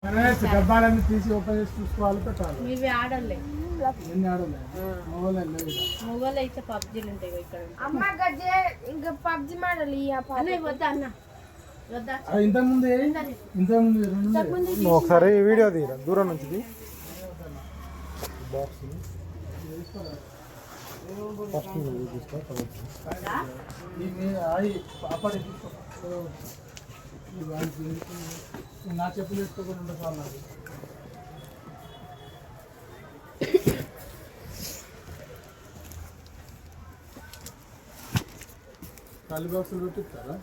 డబ్బాలన్నీ తీసి ఓపెన్ చేసి చూసుకోవాలి, పెట్టాలి. ఇవి ఆడలే మొగలు అయితే పబ్జీలు ఉంటాయి ఇక్కడ. అమ్మ గజ్జే ఇంకా పబ్జీ మాడలి వద్దా అన్న ఇంతకుముందు ఒకసారి వీడియో తీరా దూరం నుంచి బాక్స్ ఫస్ట్ నా చెప్పులు వేసుకోకుండా ఉండదు నాకు. ఖాళీ బాక్సులు పెట్టిస్తారా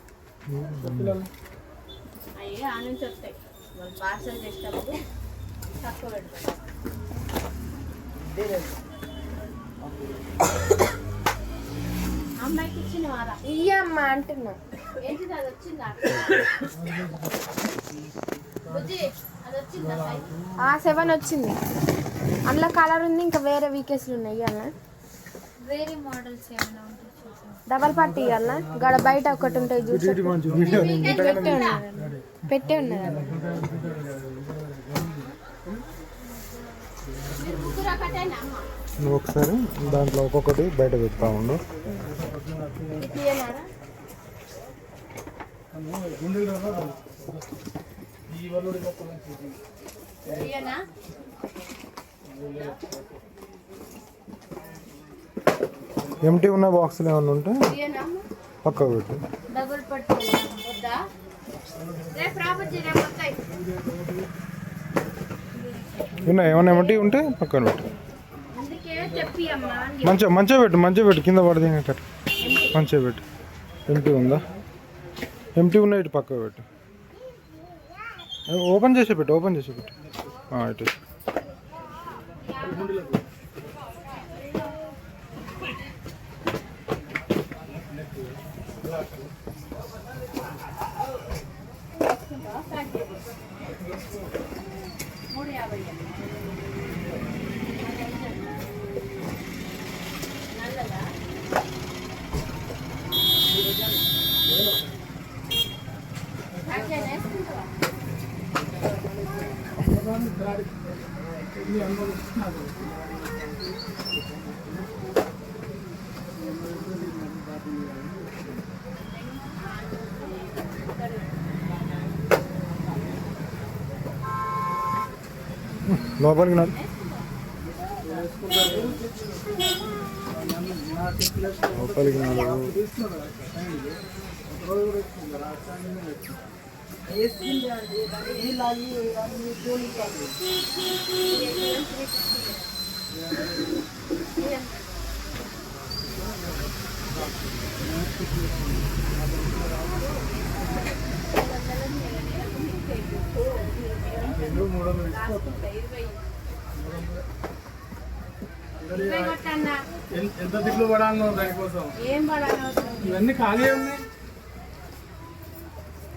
పిల్లలు? అయ్యి ఆ నుంచి వస్తాయి వాళ్ళు పార్సల్ చేసేటప్పుడు తక్కువ పెడతారు. అమ్మాయికి ఇచ్చిన వారా ఇయ్యమ్మ అంటున్నా. ఏంటిది అది వచ్చిందా? బుజ్జి అది వచ్చిందా? 7 వచ్చింది. అందులో కలర్ ఉంది, ఇంకా వేరే వీకెస్లు ఉన్నాయి. ఇవ్వాలన్నా వేరే మోడల్స్ ఏమైనా ఉంటాయి? డబల్ పట్టి ఇవ్వాలన్నా గడ బయట ఒకటి ఉంటాయి చూసి పెట్టే ఉన్నది. నువ్వు ఒకసారి దాంట్లో ఒక్కొక్కటి బయట పెడతా ఉండు. ఎంటీ ఉన్న బాక్సులు ఏమన్నా ఉంటే పక్కకు పెట్టు. డబుల్ పట్టి వద్దా? ఉన్నాయి ఏమన్నా ఎంటీ ఉంటే పక్కన పెట్టు. మంచిగా పెట్టు కింద పడదు అక్కడ మంచిగా పెట్టు. ఎంటీ ఉందా? ఎంటీ ఉన్న ఇటు పక్కకు పెట్టు. ఓపెన్ చేసి పెట్టు ఇటు. లోపలికి నా లోపలికి ఎంత తిట్లు పడాలి దానికోసం? ఏం పడాలి? ఇవన్నీ ఖాళీ ఉన్నాయి.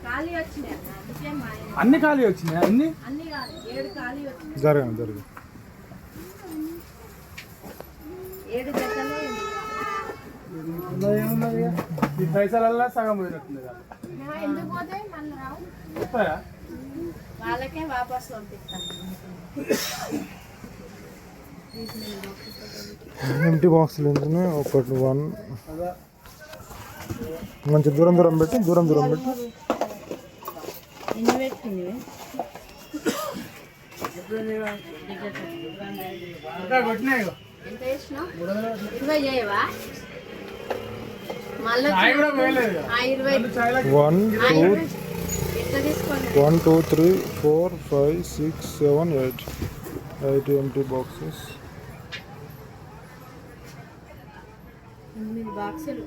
ఖాళీ వచ్చినాయి అన్ని ఖాళీ వచ్చినాయి. అన్ని 7 ఖాళీ వచ్చినాయి. జరగదు 7 జతలు ఏమున్నది? ఈ పైసలల్లా సగం పోయినట్టుంది కదా. ఎందుకు పోతే మళ్ళీ రావు. చెప్పారా? వాళ్ళకే వాపస్ పంపిస్తాను. ఎంటీ బాక్సులు ఏంటనే ఒకటి 1 మంచి దూరం పెట్టి ఎన్ని పెట్టింది? ఎంత వేసినావు? 20 చేయవా? మళ్ళీ 1 2 3 4 5 6 7 8 ఎంటీ బాక్సెస్. 8 బాక్సులు.